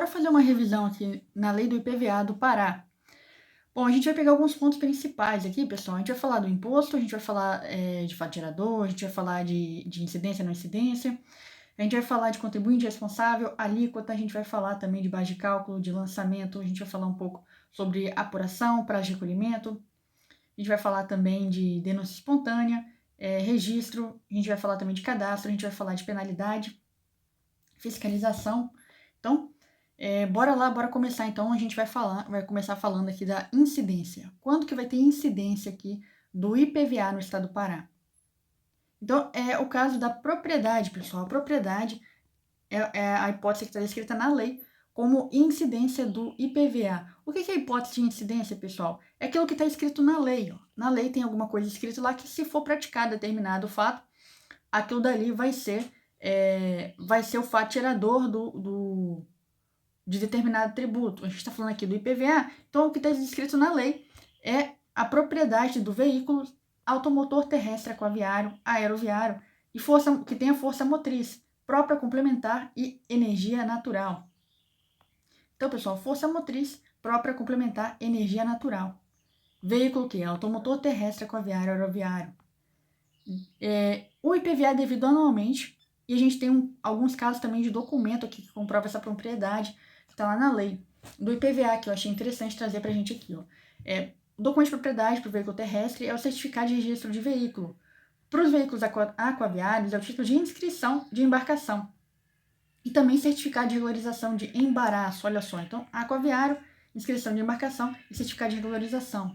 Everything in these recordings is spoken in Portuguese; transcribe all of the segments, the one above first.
bora fazer uma revisão aqui na lei do IPVA do Pará. Bom, a gente vai pegar alguns pontos principais aqui, pessoal. A gente vai falar do imposto, a gente vai falar de fato gerador, a gente vai falar de incidência e não incidência, a gente vai falar de contribuinte responsável, alíquota, a gente vai falar também de base de cálculo, de lançamento, a gente vai falar um pouco sobre apuração, prazo de recolhimento, a gente vai falar também de denúncia espontânea, registro, a gente vai falar também de cadastro, a gente vai falar de penalidade, fiscalização. Então, bora lá, bora começar. Então, a gente vai começar falando aqui da incidência. Quando que vai ter incidência aqui do IPVA no estado do Pará? Então, é o caso da propriedade, pessoal. A propriedade é a hipótese que está descrita na lei como incidência do IPVA. O que é a hipótese de incidência, pessoal? É aquilo que está escrito na lei. Ó. Na lei tem alguma coisa escrita lá que, se for praticado determinado fato, aquilo dali vai ser o fato gerador de determinado tributo. A gente está falando aqui do IPVA, então o que está escrito na lei é a propriedade do veículo automotor terrestre, aquaviário, aeroviário e que tenha força motriz própria, complementar e energia natural. Então, pessoal, força motriz própria, complementar, energia natural. Veículo que é automotor terrestre, aquaviário, aeroviário. O IPVA é devido anualmente, e a gente tem alguns casos também de documento aqui que comprova essa propriedade, que está lá na lei do IPVA, que eu achei interessante trazer para a gente aqui. Ó. O documento de propriedade para o veículo terrestre é o certificado de registro de veículo. Para os veículos aquaviários é o título de inscrição de embarcação. E também certificado de regularização de embaraço, olha só. Então, aquaviário, inscrição de embarcação e certificado de regularização.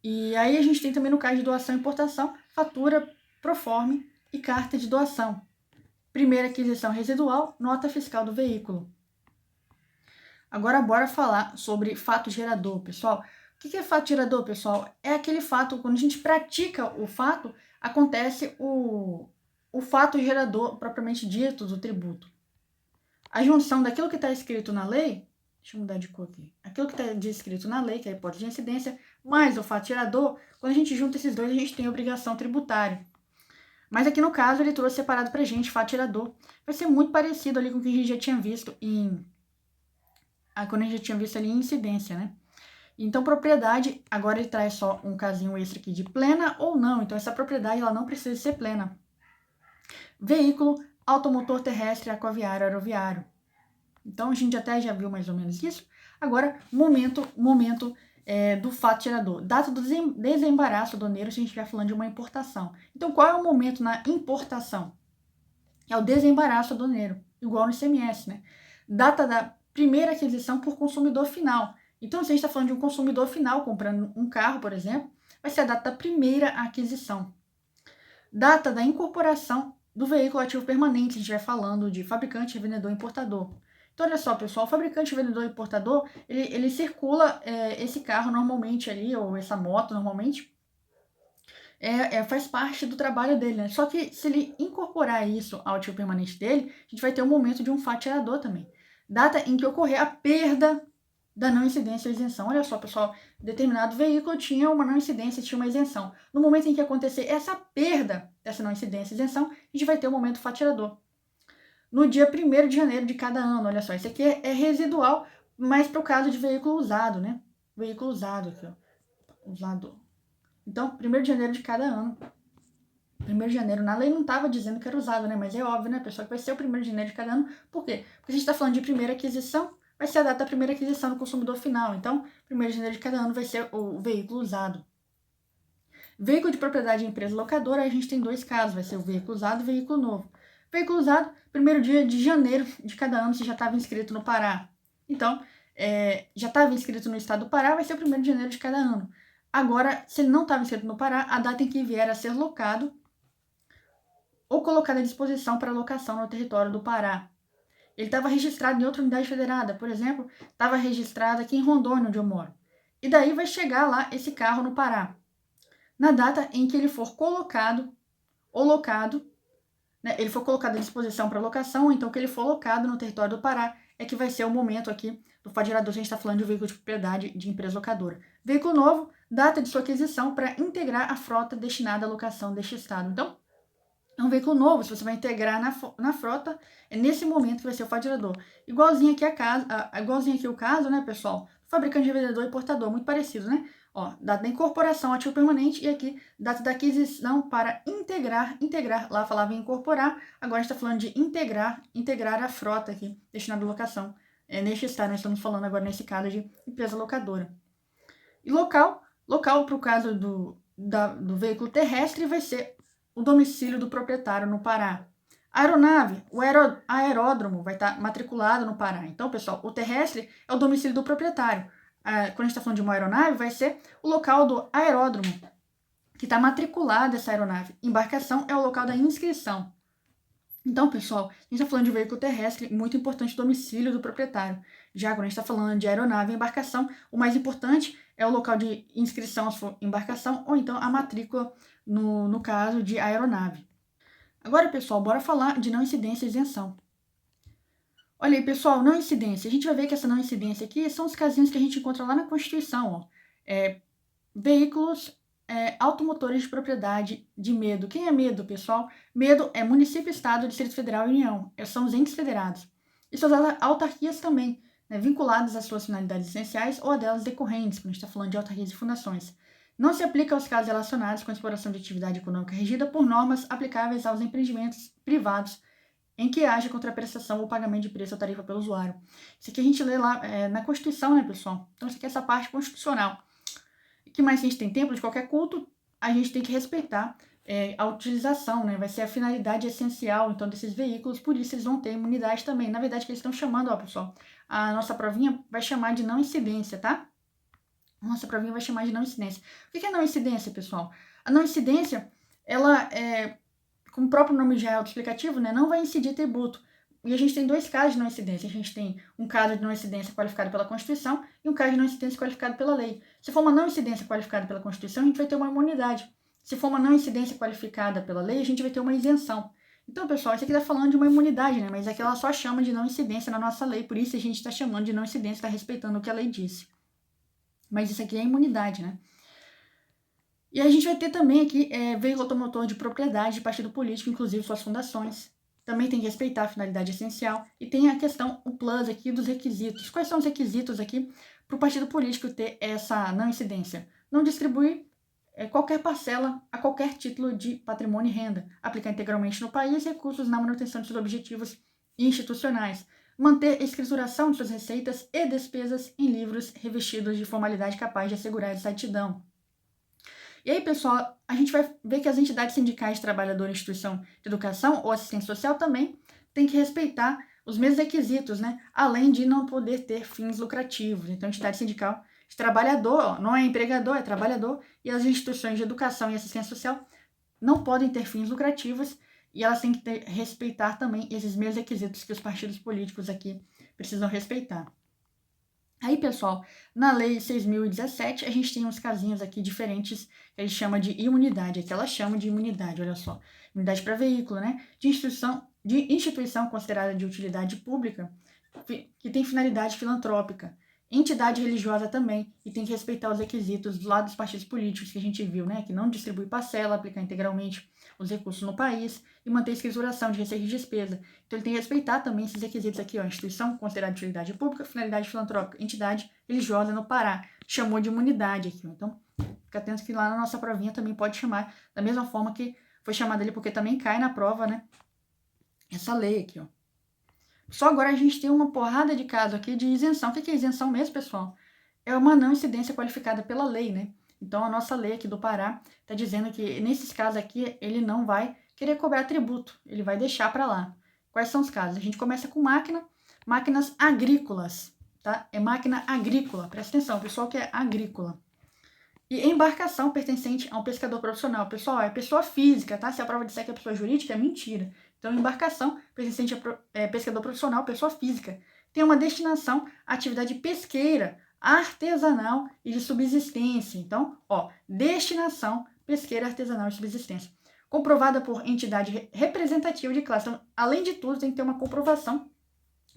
E aí a gente tem também no caso de doação e importação, fatura, proforme e carta de doação. Primeira aquisição residual, nota fiscal do veículo. Agora bora falar sobre fato gerador, pessoal. O que é fato gerador, pessoal? É aquele fato, quando a gente pratica o fato, acontece o fato gerador propriamente dito do tributo. A junção daquilo que está escrito na lei, deixa eu mudar de cor aqui, aquilo que está descrito na lei, que é a hipótese de incidência, mais o fato gerador, quando a gente junta esses dois, a gente tem a obrigação tributária. Mas aqui no caso, ele trouxe separado pra gente, fato gerador. Vai ser muito parecido ali com o que a gente já tinha visto quando a gente já tinha visto ali em incidência, né? Então, propriedade, agora ele traz só um casinho extra aqui de plena ou não. Então, essa propriedade, ela não precisa ser plena. Veículo, automotor terrestre, aquaviário, aeroviário. Então, a gente até já viu mais ou menos isso. Agora, momento do fato gerador. Data do desembaraço aduaneiro, se a gente estiver falando de uma importação. Então, qual é o momento na importação? É o desembaraço aduaneiro, igual no ICMS, né? Data da primeira aquisição por consumidor final. Então, se a gente está falando de um consumidor final comprando um carro, por exemplo, vai ser a data da primeira aquisição. Data da incorporação do veículo ativo permanente, a gente vai falando de fabricante, revendedor, importador. Então, olha só, pessoal, o fabricante, vendedor e importador, ele circula esse carro normalmente ali, ou essa moto normalmente, faz parte do trabalho dele, né? Só que se ele incorporar isso ao ativo permanente dele, a gente vai ter um momento de um fato gerador também. Data em que ocorrer a perda da não incidência ou isenção. Olha só, pessoal, determinado veículo tinha uma não incidência, tinha uma isenção. No momento em que acontecer essa perda dessa não incidência e isenção, a gente vai ter o momento fato gerador. No dia 1º de janeiro de cada ano, olha só, isso aqui é residual, mas para o caso de veículo usado, né? Veículo usado aqui, ó. Usado. Então, 1º de janeiro de cada ano. 1º de janeiro, na lei não estava dizendo que era usado, né? Mas é óbvio, né, pessoal, que vai ser o 1º de janeiro de cada ano. Por quê? Porque a gente está falando de primeira aquisição, vai ser a data da primeira aquisição do consumidor final. Então, 1º de janeiro de cada ano vai ser o veículo usado. Veículo de propriedade de empresa locadora, a gente tem dois casos, vai ser o veículo usado e o veículo novo. Veículo usado, 1º dia de janeiro de cada ano, se já estava inscrito no Pará. Então, já estava inscrito no estado do Pará, vai ser o 1º de janeiro de cada ano. Agora, se ele não estava inscrito no Pará, a data em que vier a ser locado ou colocado à disposição para locação no território do Pará. Ele estava registrado em outra unidade federada, por exemplo, estava registrado aqui em Rondônia, onde eu moro. E daí vai chegar lá esse carro no Pará. Na data em que ele for colocado ou locado, né, ele for colocado à disposição para locação, então que ele for locado no território do Pará, é que vai ser o momento aqui do fato gerador, a gente está falando de um veículo de propriedade de empresa locadora. Veículo novo, data de sua aquisição para integrar a frota destinada à locação deste estado. Então, É um veículo novo, se você vai integrar na frota, é nesse momento que vai ser o faturador. Igualzinho aqui igualzinho aqui o caso, né, pessoal? Fabricante, revendedor e portador, muito parecido, né? Ó, data da incorporação, ativo permanente, e aqui, data da aquisição para integrar, lá falava em incorporar, agora a gente está falando de integrar a frota aqui, destinada à locação. Neste estado, nós estamos falando agora nesse caso de empresa locadora. E local para o caso do veículo terrestre vai ser o domicílio do proprietário no Pará. Aeronave, o aeródromo vai estar matriculado no Pará. Então, pessoal, o terrestre é o domicílio do proprietário. Quando a gente está falando de uma aeronave, vai ser o local do aeródromo, que está matriculada essa aeronave. Embarcação é o local da inscrição. Então, pessoal, a gente está falando de veículo terrestre, muito importante o domicílio do proprietário. Já quando a gente está falando de aeronave e embarcação, o mais importante é o local de inscrição, se for embarcação, ou então a matrícula, no caso de aeronave. Agora, pessoal, bora falar de não incidência e isenção. Olha aí, pessoal, não incidência. A gente vai ver que essa não incidência aqui são os casinhos que a gente encontra lá na Constituição. Ó. Veículos automotores de propriedade de medo. Quem é medo, pessoal? Medo é município, estado, Distrito Federal e União. São os entes federados. E suas autarquias também, né, vinculadas às suas finalidades essenciais ou a delas decorrentes, quando a gente está falando de autarquias e fundações. Não se aplica aos casos relacionados com a exploração de atividade econômica regida por normas aplicáveis aos empreendimentos privados em que haja contraprestação ou pagamento de preço ou tarifa pelo usuário. Isso aqui a gente lê lá na Constituição, né, pessoal? Então, isso aqui é essa parte constitucional. O que mais a gente tem? Templo de qualquer culto, a gente tem que respeitar a utilização, né? Vai ser a finalidade essencial, então, desses veículos, por isso eles vão ter imunidade também. Na verdade, que eles estão chamando, ó, pessoal, a nossa provinha vai chamar de não incidência, tá? Nossa provinha vai chamar de não incidência. O que é não incidência, pessoal? A não incidência, ela como o próprio nome já é autoexplicativo, né, não vai incidir tributo. E a gente tem dois casos de não incidência. A gente tem um caso de não incidência qualificado pela Constituição e um caso de não incidência qualificado pela lei. Se for uma não incidência qualificada pela Constituição, a gente vai ter uma imunidade. Se for uma não incidência qualificada pela lei, a gente vai ter uma isenção. Então, pessoal, isso aqui está falando de uma imunidade, né? Mas aqui ela só chama de não incidência na nossa lei, por isso a gente está chamando de não incidência, está respeitando o que a lei disse. Mas isso aqui é imunidade, né? E a gente vai ter também aqui veículo automotor de propriedade de partido político, inclusive suas fundações. Também tem que respeitar a finalidade essencial. E tem a questão, o plus aqui dos requisitos. Quais são os requisitos aqui para o partido político ter essa não incidência? Não distribuir qualquer parcela a qualquer título de patrimônio e renda. Aplicar integralmente no país recursos na manutenção de seus objetivos institucionais. Manter a escrituração de suas receitas e despesas em livros revestidos de formalidade capaz de assegurar a exatidão. E aí, pessoal, a gente vai ver que as entidades sindicais, trabalhadores, instituição de educação ou assistência social também têm que respeitar os mesmos requisitos, né? Além de não poder ter fins lucrativos. Então, a entidade sindical de trabalhador, ó, não é empregador, é trabalhador, e as instituições de educação e assistência social não podem ter fins lucrativos e elas têm que respeitar também esses mesmos requisitos que os partidos políticos aqui precisam respeitar. Aí, pessoal, na Lei 6.017, a gente tem uns casinhos aqui diferentes que a gente chama de imunidade. Aqui ela chama de imunidade, olha só. Imunidade para veículo, né? De instituição considerada de utilidade pública, que tem finalidade filantrópica. Entidade religiosa também, e tem que respeitar os requisitos do lado dos partidos políticos que a gente viu, né? Que não distribui parcela, aplicar integralmente os recursos no país e manter a escrituração de receita e despesa. Então, ele tem que respeitar também esses requisitos aqui, ó. Instituição considerada de utilidade pública, finalidade filantrópica, entidade religiosa no Pará. Chamou de imunidade aqui, ó. Então, fica atento que lá na nossa provinha também pode chamar da mesma forma que foi chamada ali, porque também cai na prova, né? Essa lei aqui, ó. Só agora a gente tem uma porrada de casos aqui de isenção. O que é isenção mesmo, pessoal? É uma não incidência qualificada pela lei, né? Então, a nossa lei aqui do Pará está dizendo que, nesses casos aqui, ele não vai querer cobrar tributo. Ele vai deixar para lá. Quais são os casos? A gente começa com máquinas agrícolas, tá? É máquina agrícola. Presta atenção, pessoal que é agrícola. E embarcação pertencente a um pescador profissional. Pessoal, é pessoa física, tá? Se a prova disser que é pessoa jurídica, é mentira. Então, embarcação pertencente a pescador profissional, pessoa física. Tem uma destinação à atividade pesqueira, artesanal e de subsistência. Então, ó, destinação pesqueira, artesanal e subsistência. Comprovada por entidade representativa de classe. Então, além de tudo, tem que ter uma comprovação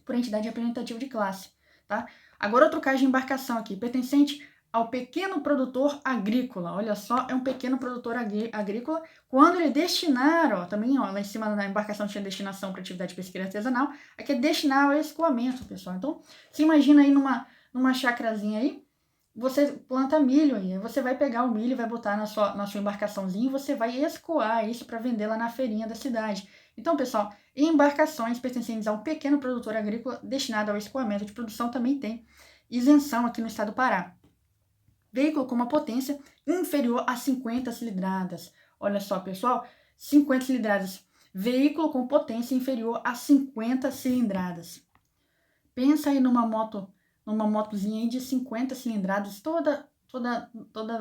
por entidade representativa de classe, tá? Agora, outro caso de embarcação aqui, pertencente ao pequeno produtor agrícola. Olha só, é um pequeno produtor agrícola. Quando ele destinar, ó, também, ó, lá em cima na embarcação tinha destinação para atividade pesqueira artesanal, aqui é destinar ao escoamento, pessoal. Então, se imagina aí numa chacrazinha aí, você planta milho aí, você vai pegar o milho, vai botar na sua embarcaçãozinha e você vai escoar isso para vender lá na feirinha da cidade. Então, pessoal, embarcações pertencentes a um pequeno produtor agrícola destinado ao escoamento de produção também tem isenção aqui no estado do Pará. Veículo com uma potência inferior a 50 cilindradas. Olha só, pessoal, 50 cilindradas. Veículo com potência inferior a 50 cilindradas. Pensa aí numa motozinha aí de 50 cilindradas, toda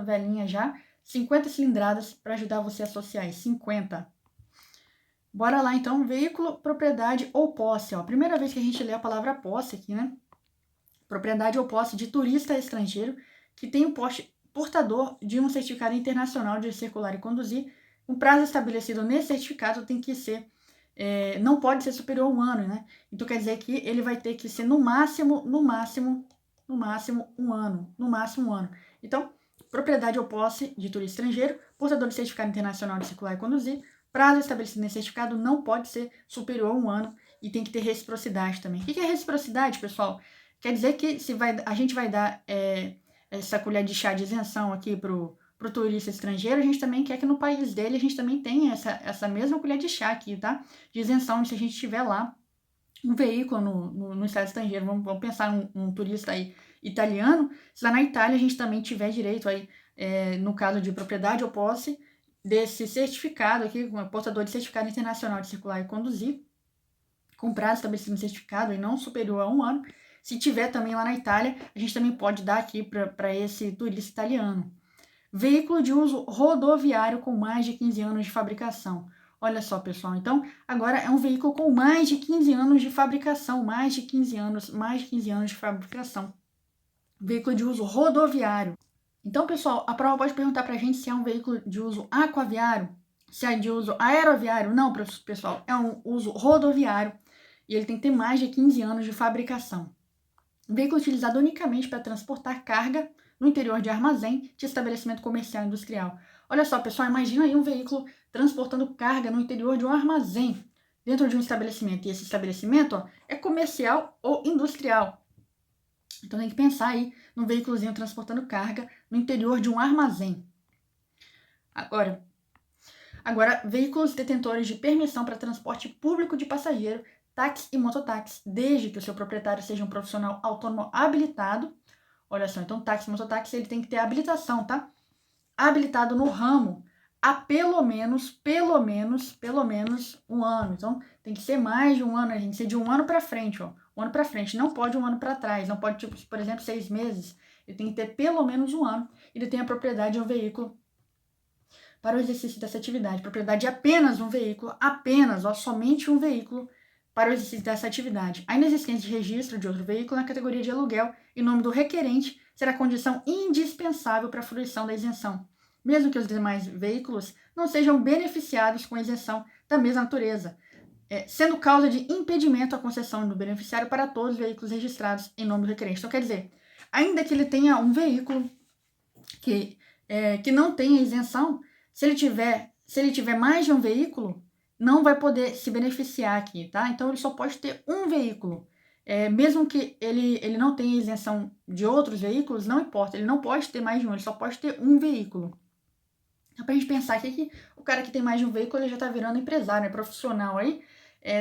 velhinha já. 50 cilindradas para ajudar você a associar aí, 50. Bora lá, então, veículo, propriedade ou posse. Ó. Primeira vez que a gente lê a palavra posse aqui, né? Propriedade ou posse de turista estrangeiro que tem o portador de um certificado internacional de circular e conduzir. O prazo estabelecido nesse certificado tem que ser, não pode ser superior a 1 ano, né? Então quer dizer que ele vai ter que ser no máximo 1 ano. No máximo 1 ano. Então, propriedade ou posse de turista estrangeiro, portador de certificado internacional de circular e conduzir. Prazo estabelecido nesse certificado não pode ser superior a 1 ano e tem que ter reciprocidade também. O que é reciprocidade, pessoal? Quer dizer que a gente vai dar essa colher de chá de isenção aqui pro turista estrangeiro, a gente também quer que no país dele a gente também tenha essa mesma colher de chá aqui, tá? De isenção, se a gente tiver lá um veículo no estado estrangeiro. Vamos pensar um turista aí italiano, se lá na Itália a gente também tiver direito aí, no caso de propriedade ou posse, desse certificado aqui, portador de certificado internacional de circular e conduzir, com prazo estabelecido no certificado e não superior a 1 ano. Se tiver também lá na Itália, a gente também pode dar aqui para esse turista italiano. Veículo de uso rodoviário com mais de 15 anos de fabricação. Olha só, pessoal, então agora é um veículo com mais de 15 anos de fabricação, mais de 15 anos de fabricação. Veículo de uso rodoviário. Então, pessoal, a prova pode perguntar para a gente se é um veículo de uso aquaviário, se é de uso aeroviário. Não, pessoal, é um uso rodoviário e ele tem que ter mais de 15 anos de fabricação. Veículo utilizado unicamente para transportar carga no interior de armazém de estabelecimento comercial e industrial. Olha só, pessoal, imagina aí um veículo transportando carga no interior de um armazém, dentro de um estabelecimento. E esse estabelecimento, ó, é comercial ou industrial. Então tem que pensar aí num veículozinho transportando carga no interior de um armazém. Agora, veículos detentores de permissão para transporte público de passageiro, táxi e mototáxi, desde que o seu proprietário seja um profissional autônomo habilitado. Olha só, então táxi e mototáxi ele tem que ter habilitação, tá? Habilitado no ramo há pelo menos 1 ano. Então tem que ser mais de 1 ano, tem que ser de 1 ano para frente, ó. 1 ano para frente, não pode 1 ano para trás, não pode, tipo, por exemplo, 6 meses. Ele tem que ter pelo menos 1 ano. Ele tem a propriedade de um veículo para o exercício dessa atividade. Propriedade de apenas um veículo, somente um veículo para o exercício dessa atividade. A inexistência de registro de outro veículo na categoria de aluguel em nome do requerente será condição indispensável para a fruição da isenção, mesmo que os demais veículos não sejam beneficiados com a isenção da mesma natureza, sendo causa de impedimento à concessão do beneficiário para todos os veículos registrados em nome do requerente. Então, quer dizer, ainda que ele tenha um veículo que não tenha isenção, se ele tiver mais de um veículo, não vai poder se beneficiar aqui, tá? Então, ele só pode ter um veículo. Mesmo que ele não tenha isenção de outros veículos, não importa, ele não pode ter mais de um, ele só pode ter um veículo. Então, pra gente pensar aqui que o cara que tem mais de um veículo, ele já tá virando empresário, profissional aí,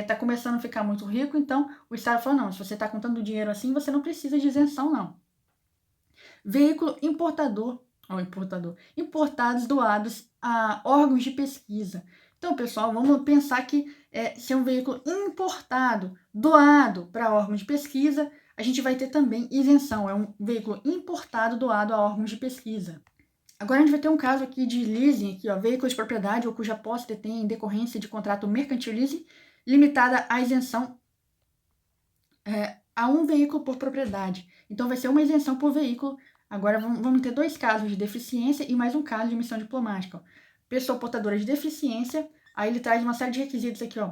tá começando a ficar muito rico, então o Estado falou, não, se você tá contando dinheiro assim, você não precisa de isenção, não. Veículo importados doados a órgãos de pesquisa. Então, pessoal, vamos pensar que se é um veículo importado, doado para órgãos de pesquisa, a gente vai ter também isenção. É um veículo importado, doado a órgãos de pesquisa. Agora a gente vai ter um caso aqui de leasing, aqui, ó, veículo de propriedade ou cuja posse detém em decorrência de contrato mercantil leasing, limitada à isenção a um veículo por propriedade. Então vai ser uma isenção por veículo. Agora vamos ter 2 casos de deficiência e mais um caso de missão diplomática. Ó. Pessoa portadora de deficiência, aí ele traz uma série de requisitos aqui, ó.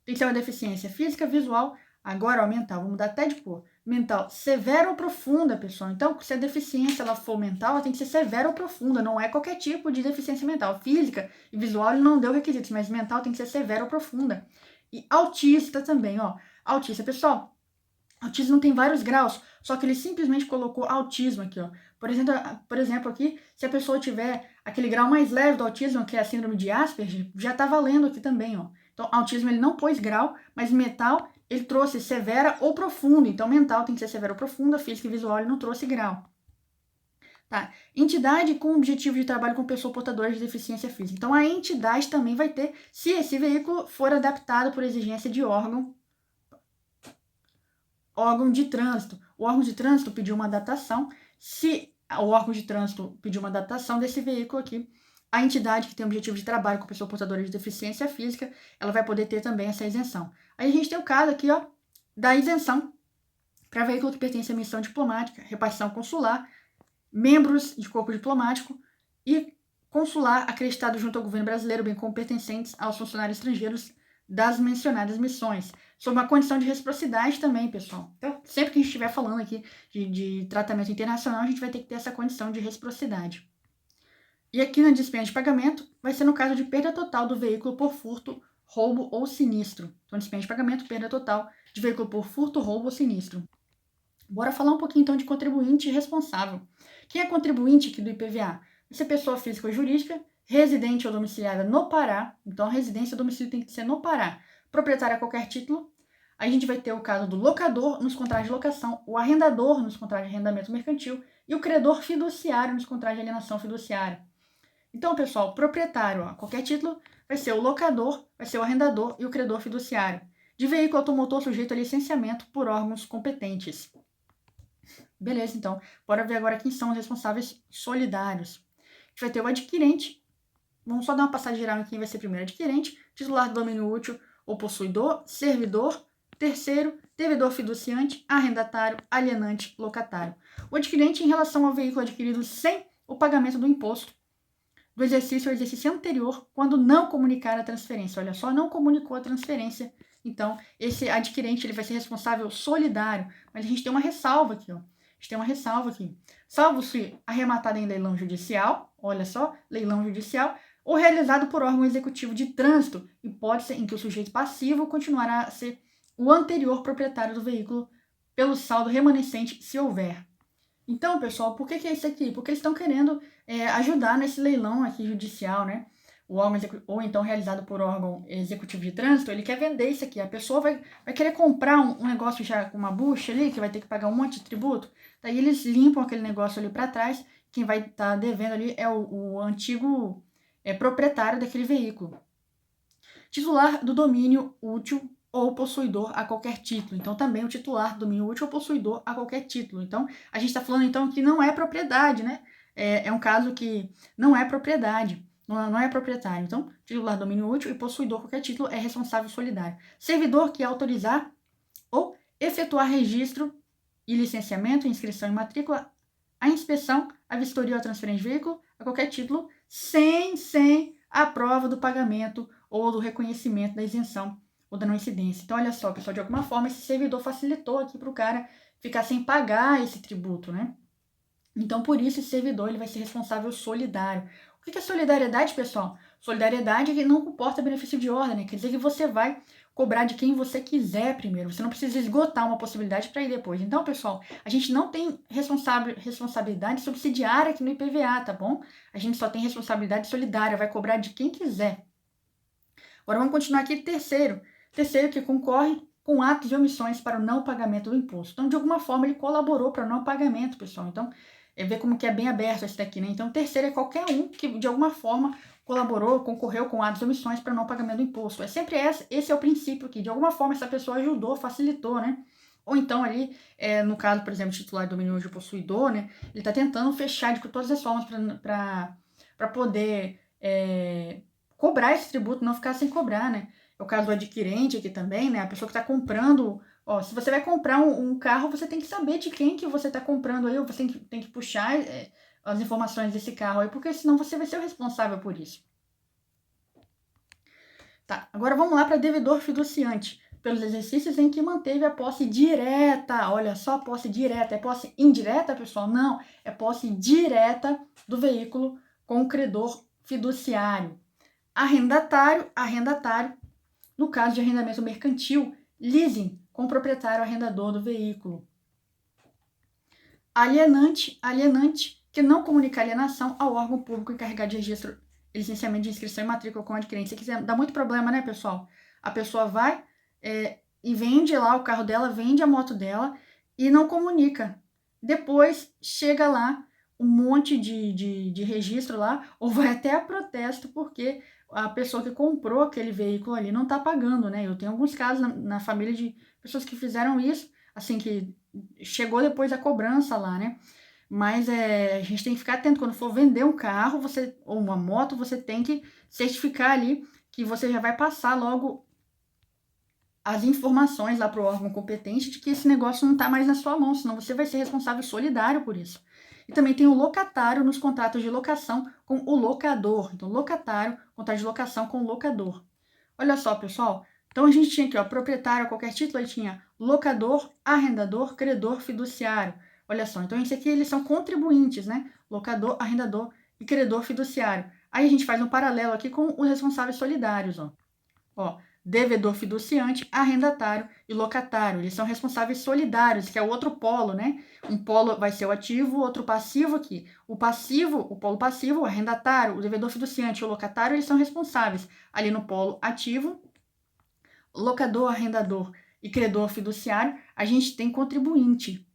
Tem que ser uma deficiência física, visual, Agora, ó, mental, vamos mudar até de cor. Mental, severa ou profunda, pessoal. Então, se a deficiência ela for mental, ela tem que ser severa ou profunda, não é qualquer tipo de deficiência mental. Física e visual ele não deu requisitos, mas mental tem que ser severa ou profunda. E autista também, ó. Autista, pessoal, autismo tem vários graus, só que ele simplesmente colocou autismo aqui, ó. Por exemplo, aqui, se a pessoa tiver aquele grau mais leve do autismo, que é a síndrome de Asperger, já tá valendo aqui também, ó. Então, autismo ele não pôs grau, mas mental ele trouxe severa ou profunda. Então, mental tem que ser severa ou profunda, física e visual ele não trouxe grau. Tá. Entidade com objetivo de trabalho com pessoa portadora de deficiência física. Então, a entidade também vai ter, se esse veículo for adaptado por exigência de órgão de trânsito. O órgão de trânsito pediu uma adaptação. Se o órgão de trânsito pediu uma adaptação desse veículo aqui, a entidade que tem objetivo de trabalho com pessoa portadora de deficiência física, ela vai poder ter também essa isenção. Aí a gente tem o caso aqui, ó, da isenção para veículo que pertence à missão diplomática, repartição consular, membros de corpo diplomático e consular acreditado junto ao governo brasileiro, bem como pertencentes aos funcionários estrangeiros das mencionadas missões, sob uma condição de reciprocidade também, pessoal. Então, sempre que a gente estiver falando aqui de tratamento internacional, a gente vai ter que ter essa condição de reciprocidade. E aqui na dispensa de pagamento, vai ser no caso de perda total do veículo por furto, roubo ou sinistro. Então, dispensa de pagamento, perda total de veículo por furto, roubo ou sinistro. Bora falar um pouquinho, então, de contribuinte responsável. Quem é contribuinte aqui do IPVA? Vai ser pessoa física ou jurídica, residente ou domiciliada no Pará. Então, a residência ou domicílio tem que ser no Pará. Proprietário a qualquer título. Aí a gente vai ter o caso do locador nos contratos de locação, o arrendador nos contratos de arrendamento mercantil e o credor fiduciário nos contratos de alienação fiduciária. Então, pessoal, proprietário a qualquer título vai ser o locador, vai ser o arrendador e o credor fiduciário. De veículo automotor sujeito a licenciamento por órgãos competentes. Beleza, então, bora ver agora quem são os responsáveis solidários. A gente vai ter o adquirente. Vamos só dar uma passagem geral em quem vai ser primeiro. Adquirente, titular do domínio útil ou possuidor, servidor, terceiro, devedor fiduciante, arrendatário, alienante, locatário. O adquirente em relação ao veículo adquirido sem o pagamento do imposto do exercício ou exercício anterior, quando não comunicar a transferência. Olha só, não comunicou a transferência. Então, esse adquirente ele vai ser responsável solidário. Mas a gente tem uma ressalva aqui, ó. A gente tem uma ressalva aqui. Salvo se arrematado em leilão judicial, olha só, leilão judicial, ou realizado por órgão executivo de trânsito, hipótese em que o sujeito passivo continuará a ser o anterior proprietário do veículo pelo saldo remanescente, se houver. Então, pessoal, por que é isso aqui? Porque eles estão querendo ajudar nesse leilão aqui judicial, né? O órgão ou então realizado por órgão executivo de trânsito, ele quer vender isso aqui. A pessoa vai querer comprar um negócio já com uma bucha ali, que vai ter que pagar um monte de tributo. Daí eles limpam aquele negócio ali para trás. Quem vai estar devendo ali é o antigo proprietário daquele veículo. Titular do domínio útil ou possuidor a qualquer título. Então, também o titular do domínio útil ou possuidor a qualquer título. Então, a gente está falando, então, que não é propriedade, né? É um caso que não é propriedade, não é proprietário. Então, titular do domínio útil e possuidor a qualquer título é responsável solidário. Servidor que autorizar ou efetuar registro e licenciamento, inscrição e matrícula, a inspeção, a vistoria ou a transferência de veículo a qualquer título, sem a prova do pagamento ou do reconhecimento da isenção ou da não incidência. Então, olha só, pessoal, de alguma forma esse servidor facilitou aqui para o cara ficar sem pagar esse tributo, né? Então, por isso, esse servidor ele vai ser responsável solidário. O que é solidariedade, pessoal? Solidariedade é que não comporta benefício de ordem, né? Quer dizer que você vai cobrar de quem você quiser primeiro. Você não precisa esgotar uma possibilidade para ir depois. Então, pessoal, a gente não tem responsabilidade subsidiária aqui no IPVA, tá bom? A gente só tem responsabilidade solidária, vai cobrar de quem quiser. Agora vamos continuar aqui. Terceiro que concorre com atos e omissões para o não pagamento do imposto. Então, de alguma forma, ele colaborou para o não pagamento, pessoal. Então, ver como que é bem aberto esse daqui, né? Então, terceiro é qualquer um que, de alguma forma, colaborou, concorreu com atos e omissões para o não pagamento do imposto. É sempre esse é o princípio aqui. De alguma forma, essa pessoa ajudou, facilitou, né? Ou então, ali, no caso, por exemplo, titular do domínio de possuidor, né? Ele está tentando fechar de todas as formas para poder cobrar esse tributo, não ficar sem cobrar, né? É o caso do adquirente aqui também, né? A pessoa que está comprando. Ó, se você vai comprar um carro, você tem que saber de quem que você está comprando aí, ou você tem que puxar as informações desse carro aí, porque senão você vai ser o responsável por isso. Tá, agora vamos lá para devedor fiduciante. pelos exercícios em que manteve a posse direta. Olha só, posse direta. É posse indireta, pessoal? Não, é posse direta do veículo com o credor fiduciário. Arrendatário, no caso de arrendamento mercantil, leasing, com o proprietário arrendador do veículo. Alienante, que não comunica alienação ao órgão público encarregado de registro e licenciamento de inscrição e matrícula com adquirente. Se quiser, dá muito problema, né, pessoal? A pessoa vai e vende lá o carro dela, vende a moto dela e não comunica. Depois chega lá um monte de registro lá, ou vai até a protesto porque a pessoa que comprou aquele veículo ali não está pagando, né? Eu tenho alguns casos na família de pessoas que fizeram isso, assim, que chegou depois a cobrança lá, né? Mas a gente tem que ficar atento. Quando for vender um carro ou uma moto, você tem que certificar ali que você já vai passar logo as informações lá para o órgão competente de que esse negócio não está mais na sua mão, senão você vai ser responsável solidário por isso. E também tem o locatário nos contratos de locação com o locador. Então, locatário, contrato de locação com o locador. Olha só, pessoal. Então, a gente tinha aqui, ó, proprietário, a qualquer título, aí tinha locador, arrendador, credor, fiduciário. Olha só, então esse aqui eles são contribuintes, né? Locador, arrendador e credor fiduciário. Aí a gente faz um paralelo aqui com os responsáveis solidários, ó. Devedor fiduciante, arrendatário e locatário. Eles são responsáveis solidários, que é o outro polo, né? Um polo vai ser o ativo, outro passivo aqui. O polo passivo, o arrendatário, o devedor fiduciante e o locatário, eles são responsáveis. Ali no polo ativo, locador, arrendador e credor fiduciário, a gente tem contribuinte.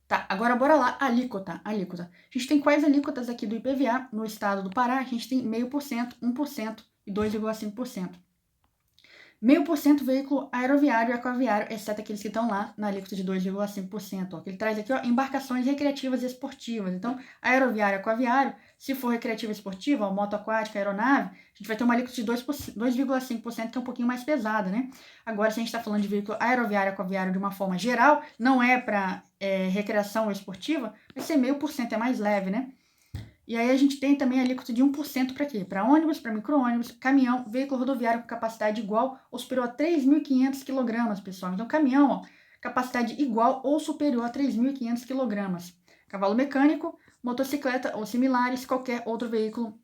Tá, agora bora lá, alíquota. A gente tem quais alíquotas aqui do IPVA no estado do Pará? A gente tem 0,5%, 1% e 2,5%. 0,5% veículo aeroviário e aquaviário, exceto aqueles que estão lá na alíquota de 2,5%. Que ele traz aqui, ó, embarcações recreativas e esportivas. Então, aeroviário e aquaviário, se for recreativa e esportiva, ó, moto aquática, aeronave, a gente vai ter uma alíquota de 2,5%, que é um pouquinho mais pesada, né? Agora, se a gente está falando de veículo aeroviário e aquaviário de uma forma geral, não é para recreação ou esportiva, vai ser 0,5%, é mais leve, né? E aí a gente tem também a alíquota de 1% para quê? Para ônibus, para micro-ônibus, caminhão, veículo rodoviário com capacidade igual ou superior a 3.500 kg, pessoal. Então, caminhão, ó, capacidade igual ou superior a 3.500 kg. Cavalo mecânico, motocicleta ou similares, qualquer outro veículo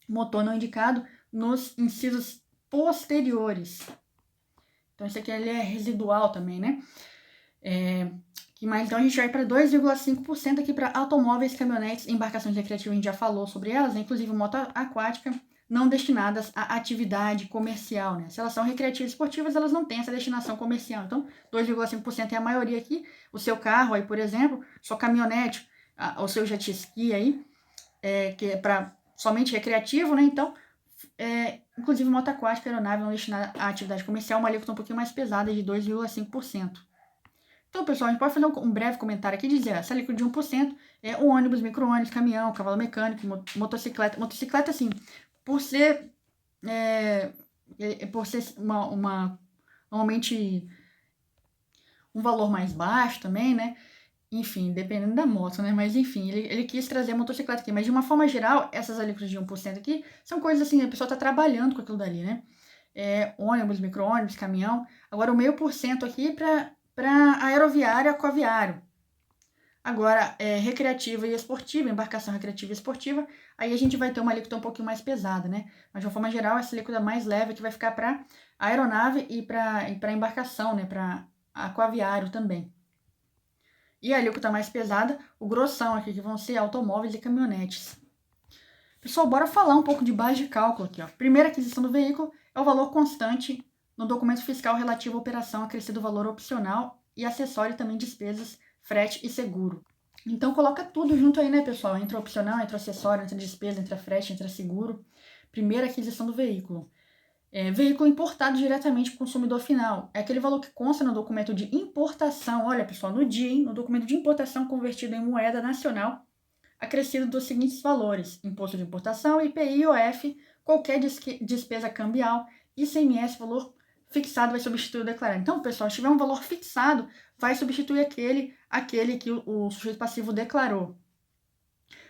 motor não indicado nos incisos posteriores. Então, esse aqui ele é residual também, né? Mas então a gente vai para 2,5% aqui para automóveis, caminhonetes, embarcações recreativas, a gente já falou sobre elas, né? Inclusive moto aquática, não destinadas à atividade comercial, né? Se elas são recreativas e esportivas, elas não têm essa destinação comercial. Então, 2,5% é a maioria aqui. O seu carro aí, por exemplo, sua caminhonete, o seu jet ski aí, que é para somente recreativo, né? Então, inclusive moto aquática, aeronave não destinada à atividade comercial, uma alíquota um pouquinho mais pesada de 2,5%. Então, pessoal, a gente pode fazer um breve comentário aqui e dizer, essa alíquota de 1% é o ônibus, micro-ônibus, caminhão, cavalo mecânico, motocicleta. Motocicleta, assim, por ser normalmente um valor mais baixo também, né? Enfim, dependendo da moto, né? Mas, enfim, ele quis trazer a motocicleta aqui. Mas, de uma forma geral, essas alíquotas de 1% aqui são coisas assim, a pessoa está trabalhando com aquilo dali, né? Ônibus, micro-ônibus, caminhão. Agora, o 0,5% aqui para aeroviário e aquaviário. Agora, recreativa e esportiva, embarcação recreativa e esportiva, aí a gente vai ter uma alíquota um pouquinho mais pesada, né? Mas, de uma forma geral, essa alíquota mais leve que vai ficar para aeronave e para embarcação, né? Para aquaviário também. E a alíquota mais pesada, o grossão aqui, que vão ser automóveis e caminhonetes. Pessoal, bora falar um pouco de base de cálculo aqui, ó. Primeira aquisição do veículo é o valor constante no documento fiscal relativo à operação acrescido valor opcional e acessório também despesas, frete e seguro. Então coloca tudo junto aí, né, pessoal? Entre o opcional, entre o acessório, entre a despesa, entre a frete, entre a seguro. Primeira aquisição do veículo. Veículo importado diretamente para o consumidor final. É aquele valor que consta no documento de importação. Olha, pessoal, no dia, hein? No documento de importação convertido em moeda nacional, acrescido dos seguintes valores: imposto de importação, IPI, IOF, qualquer despesa cambial, ICMS, valor fixado vai substituir o declarado. Então, pessoal, se tiver um valor fixado, vai substituir aquele que o sujeito passivo declarou.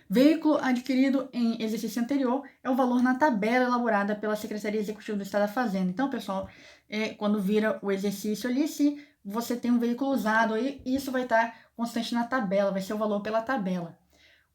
Veículo adquirido em exercício anterior é o valor na tabela elaborada pela Secretaria Executiva do Estado da Fazenda. Então, pessoal, quando vira o exercício ali, se você tem um veículo usado, aí isso vai estar constante na tabela, vai ser o valor pela tabela.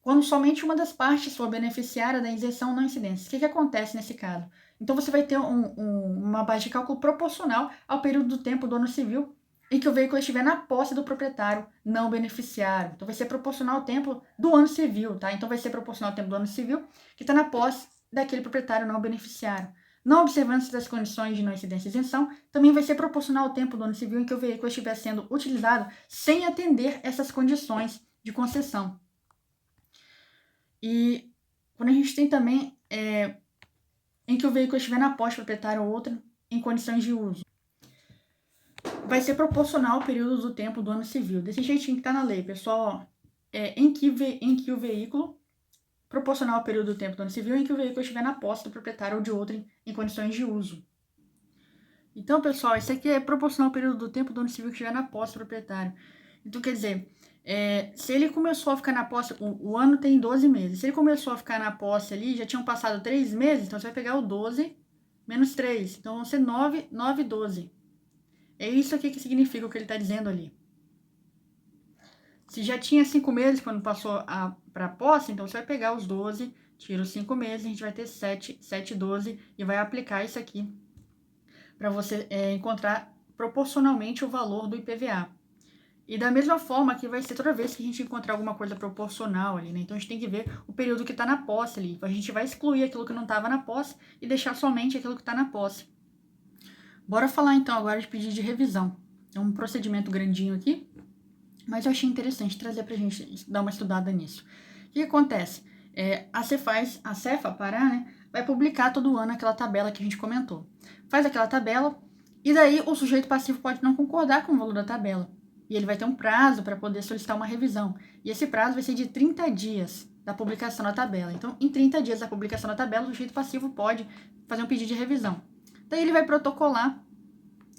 Quando somente uma das partes for beneficiária da isenção não incidência. O que acontece nesse caso? Então, você vai ter uma base de cálculo proporcional ao período do tempo do ano civil em que o veículo estiver na posse do proprietário não beneficiário. Então, vai ser proporcional ao tempo do ano civil, tá? Então, vai ser proporcional ao tempo do ano civil que está na posse daquele proprietário não beneficiário. Não observância das condições de não incidência e isenção, também vai ser proporcional ao tempo do ano civil em que o veículo estiver sendo utilizado sem atender essas condições de concessão. E quando a gente tem também em que o veículo estiver na posse proprietário ou outra em condições de uso, vai ser proporcional ao período do tempo do ano civil. Desse jeitinho que está na lei, pessoal, em que o veículo, proporcional ao período do tempo do ano civil, em que o veículo estiver na posse do proprietário ou de outro em condições de uso. Então, pessoal, isso aqui é proporcional ao período do tempo do ano civil que estiver na posse do proprietário. Então, quer dizer, se ele começou a ficar na posse, o ano tem 12 meses. Se ele começou a ficar na posse ali, já tinham passado 3 meses, então você vai pegar o 12 menos 3. Então, vão ser 9, 9, 12. É isso aqui que significa o que ele está dizendo ali. Se já tinha 5 meses quando passou para a posse, então você vai pegar os 12, tira os 5 meses, a gente vai ter 7, 7, 12, e vai aplicar isso aqui para você encontrar proporcionalmente o valor do IPVA. E da mesma forma que vai ser toda vez que a gente encontrar alguma coisa proporcional ali, né? Então, a gente tem que ver o período que está na posse ali. A gente vai excluir aquilo que não estava na posse e deixar somente aquilo que está na posse. Bora falar, então, agora de pedido de revisão. É um procedimento grandinho aqui, mas eu achei interessante trazer pra gente dar uma estudada nisso. O que acontece? A Cefa Pará, né, vai publicar todo ano aquela tabela que a gente comentou. Faz aquela tabela e daí o sujeito passivo pode não concordar com o valor da tabela. E ele vai ter um prazo para poder solicitar uma revisão. E esse prazo vai ser de 30 dias da publicação da tabela. Então, em 30 dias da publicação da tabela, o sujeito passivo pode fazer um pedido de revisão. Daí ele vai protocolar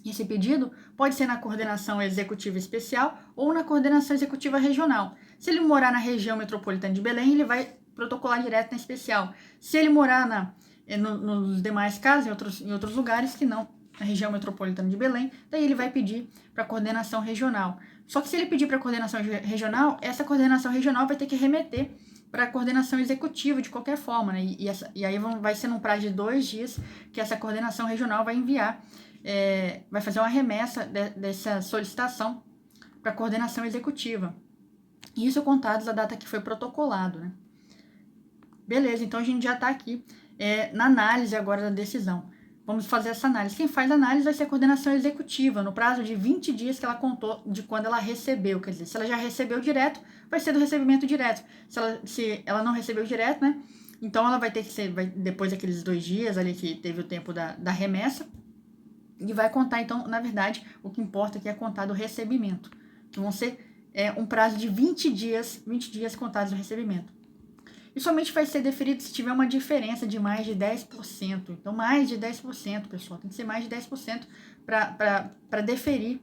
esse pedido, pode ser na coordenação executiva especial ou na coordenação executiva regional. Se ele morar na região metropolitana de Belém, ele vai protocolar direto na especial. Se ele morar nos demais casos, em outros lugares que não na região metropolitana de Belém, daí ele vai pedir para a coordenação regional. Só que se ele pedir para a coordenação regional, essa coordenação regional vai ter que remeter para a coordenação executiva de qualquer forma, né? E aí vai ser num prazo de 2 dias que essa coordenação regional vai enviar, vai fazer uma remessa dessa solicitação para a coordenação executiva. Isso contados a data que foi protocolado, né? Beleza, então a gente já está aqui na análise agora da decisão. Vamos fazer essa análise. Quem faz a análise vai ser a coordenação executiva, no prazo de 20 dias que ela contou de quando ela recebeu. Quer dizer, se ela já recebeu direto, vai ser do recebimento direto. Se ela não recebeu direto, né? Então ela vai ter que ser, depois daqueles 2 dias ali que teve o tempo da remessa, e vai contar, então, na verdade, o que importa aqui é contar do recebimento, que vão ser um prazo de 20 dias contados do recebimento. E somente vai ser deferido se tiver uma diferença de mais de 10%. Então, mais de 10%, pessoal. Tem que ser mais de 10% para deferir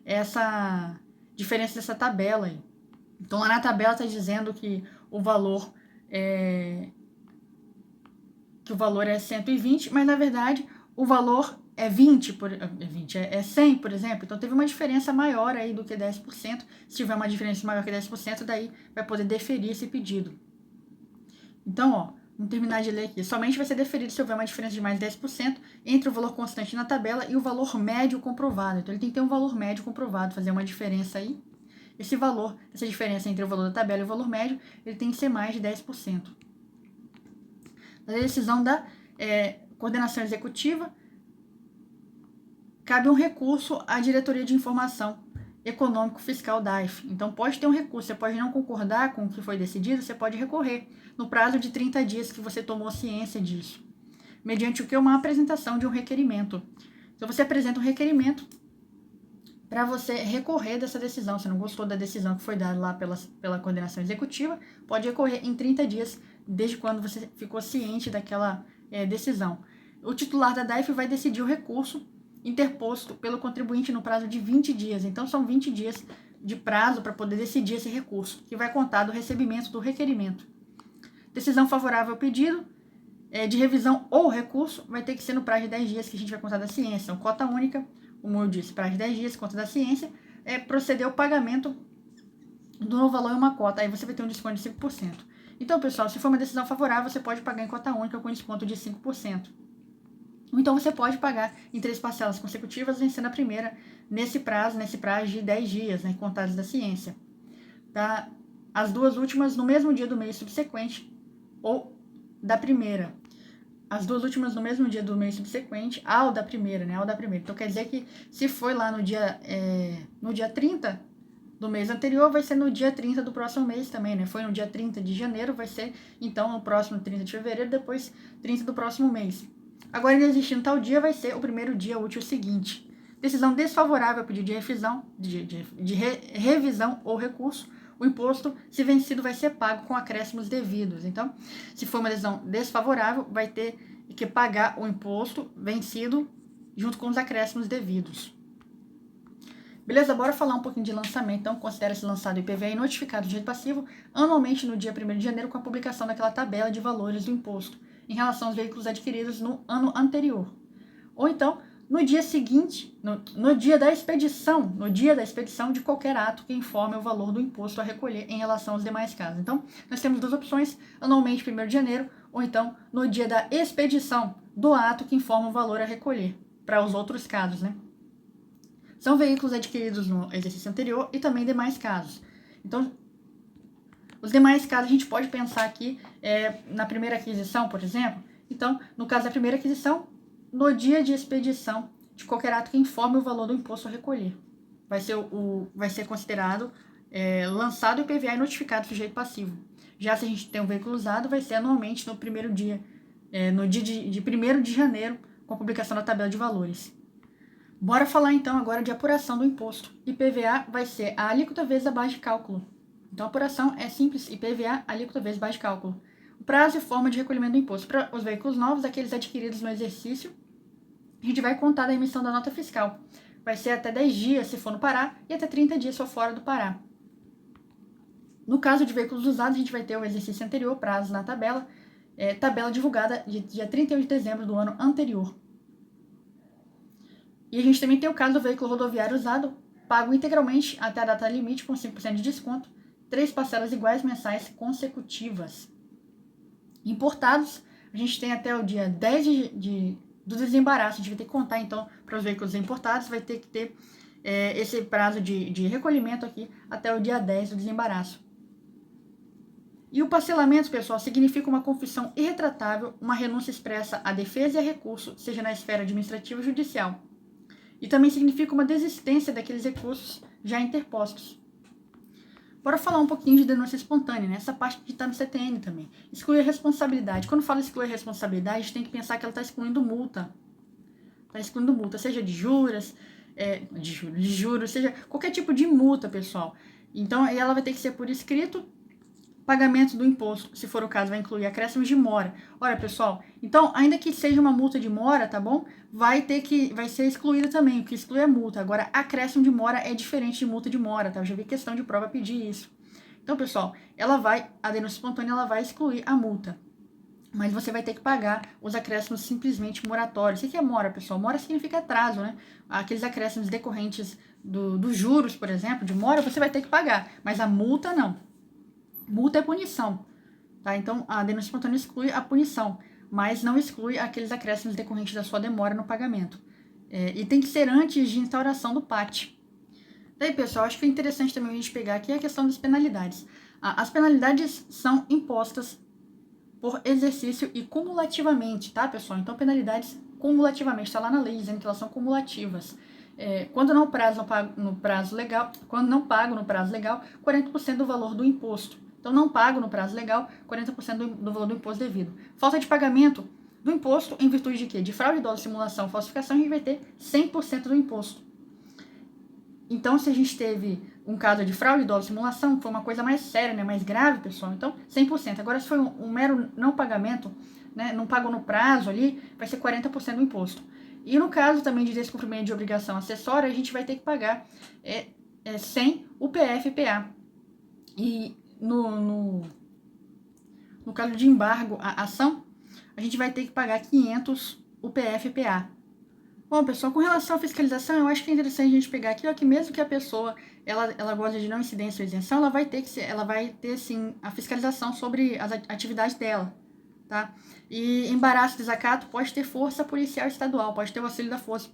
essa diferença dessa tabela aí. Então, lá na tabela está dizendo que o valor é 120, mas, na verdade, o valor é 100, por exemplo. Então, teve uma diferença maior aí do que 10%. Se tiver uma diferença maior que 10%, daí vai poder deferir esse pedido. Então, vamos terminar de ler aqui. Somente vai ser deferido se houver uma diferença de mais de 10% entre o valor constante na tabela e o valor médio comprovado. Então, ele tem que ter um valor médio comprovado, fazer uma diferença aí. Esse valor, essa diferença entre o valor da tabela e o valor médio, ele tem que ser mais de 10%. Na decisão da coordenação executiva, cabe um recurso à Diretoria de Informação Econômico-Fiscal DAIF. Então, pode ter um recurso, você pode não concordar com o que foi decidido, você pode recorrer no prazo de 30 dias que você tomou ciência disso, mediante o que? Uma apresentação de um requerimento. Então, você apresenta um requerimento para você recorrer dessa decisão. Se não gostou da decisão que foi dada lá pela coordenação executiva, pode recorrer em 30 dias, desde quando você ficou ciente daquela decisão. O titular da DAIF vai decidir o recurso interposto pelo contribuinte no prazo de 20 dias. Então, são 20 dias de prazo para poder decidir esse recurso, que vai contar do recebimento do requerimento. Decisão favorável ao pedido, de revisão ou recurso vai ter que ser no prazo de 10 dias que a gente vai contar da ciência. Então, cota única, como eu disse, prazo de 10 dias, conta da ciência, proceder ao pagamento do novo valor em uma cota. Aí você vai ter um desconto de 5%. Então, pessoal, se for uma decisão favorável, você pode pagar em cota única com desconto de 5%. Ou então você pode pagar em 3 parcelas consecutivas, vencendo a primeira nesse prazo de 10 dias, né, contados da ciência. Tá? As duas últimas no mesmo dia do mês subsequente ou da primeira. As duas últimas no mesmo dia do mês subsequente ao da primeira, né? Ao da primeira. Então quer dizer que se foi lá no dia 30 do mês anterior, vai ser no dia 30 do próximo mês também, né? Foi no dia 30 de janeiro, vai ser então no próximo 30 de fevereiro, depois 30 do próximo mês. Agora, inexistindo tal dia, vai ser o primeiro dia útil seguinte. Decisão desfavorável a pedido de revisão ou recurso. O imposto, se vencido, vai ser pago com acréscimos devidos. Então, se for uma decisão desfavorável, vai ter que pagar o imposto vencido junto com os acréscimos devidos. Beleza? Bora falar um pouquinho de lançamento. Então, considera-se lançado o IPVA e notificado de jeito passivo anualmente no dia 1º de janeiro com a publicação daquela tabela de valores do imposto em relação aos veículos adquiridos no ano anterior. Ou então, no dia seguinte, no dia da expedição de qualquer ato que informe o valor do imposto a recolher em relação aos demais casos. Então, nós temos duas opções, anualmente 1º de janeiro, ou então no dia da expedição do ato que informa o valor a recolher, para os outros casos, né? São veículos adquiridos no exercício anterior e também demais casos. Então, os demais casos a gente pode pensar aqui na primeira aquisição, por exemplo. Então, no caso da primeira aquisição, no dia de expedição de qualquer ato que informe o valor do imposto a recolher. Vai ser considerado lançado o IPVA e notificado de jeito passivo. Já se a gente tem um veículo usado, vai ser anualmente no primeiro dia, no dia de 1º de janeiro, com a publicação da tabela de valores. Bora falar então agora de apuração do imposto. IPVA vai ser a alíquota vezes a base de cálculo. Então a apuração é simples, IPVA, alíquota vezes base de cálculo. O prazo e forma de recolhimento do imposto para os veículos novos, aqueles adquiridos no exercício, a gente vai contar da emissão da nota fiscal. Vai ser até 10 dias se for no Pará e até 30 dias se for fora do Pará. No caso de veículos usados, a gente vai ter o exercício anterior, prazo na tabela, tabela divulgada de dia 31 de dezembro do ano anterior. E a gente também tem o caso do veículo rodoviário usado, pago integralmente até a data limite com 5% de desconto, 3 parcelas iguais mensais consecutivas. Importados, a gente tem até o dia 10 do desembaraço. A gente vai ter que contar, então, para os veículos importados, vai ter que ter esse prazo de recolhimento aqui até o dia 10 do desembaraço. E o parcelamento, pessoal, significa uma confissão irretratável, uma renúncia expressa à defesa e a recurso, seja na esfera administrativa ou judicial. E também significa uma desistência daqueles recursos já interpostos. Bora falar um pouquinho de denúncia espontânea, né? Essa parte que está no CTN também. Excluir a responsabilidade. Quando fala excluir a responsabilidade, a gente tem que pensar que ela está excluindo multa. Está excluindo multa, seja de juros, seja qualquer tipo de multa, pessoal. Então, ela vai ter que ser por escrito. Pagamento do imposto, se for o caso, vai incluir acréscimos de mora. Olha, pessoal, então, ainda que seja uma multa de mora, tá bom? Vai ser excluída também, o que exclui é multa. Agora, acréscimo de mora é diferente de multa de mora, tá? Eu já vi questão de prova pedir isso. Então, pessoal, a denúncia espontânea, ela vai excluir a multa. Mas você vai ter que pagar os acréscimos simplesmente moratórios. O que é mora, pessoal? Mora significa atraso, né? Aqueles acréscimos decorrentes dos juros, por exemplo, de mora, você vai ter que pagar. Mas a multa, não. Multa é punição, tá? Então, a denúncia espontânea exclui a punição, mas não exclui aqueles acréscimos decorrentes da sua demora no pagamento. E tem que ser antes de instauração do PAT. Daí, pessoal, acho que é interessante também a gente pegar aqui a questão das penalidades. As penalidades são impostas por exercício e cumulativamente, tá, pessoal? Então, penalidades cumulativamente, está lá na lei dizendo que elas são cumulativas. Quando não pago no prazo legal, 40% do valor do imposto. Então, não pago no prazo legal 40% do valor do imposto devido. Falta de pagamento do imposto em virtude de quê? De fraude, dolo, simulação, falsificação, a gente vai ter 100% do imposto. Então, se a gente teve um caso de fraude, dolo, simulação, foi uma coisa mais séria, né, mais grave, pessoal, então 100%. Agora, se foi um mero não pagamento, né, não pago no prazo ali, vai ser 40% do imposto. E no caso também de descumprimento de obrigação acessória, a gente vai ter que pagar sem o PF-PA. E no caso de embargo à ação, a gente vai ter que pagar 500 UPF-PA. Bom, pessoal, com relação à fiscalização, eu acho que é interessante a gente pegar aqui, ó, que mesmo que a pessoa ela goste de não incidência ou isenção, ela vai ter sim a fiscalização sobre as atividades dela, tá? E embaraço, desacato pode ter força policial estadual, pode ter o auxílio da força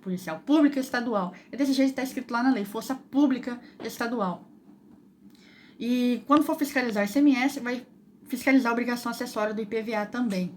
policial pública estadual. É desse jeito que está escrito lá na lei, força pública estadual. E quando for fiscalizar o ICMS, vai fiscalizar a obrigação acessória do IPVA também.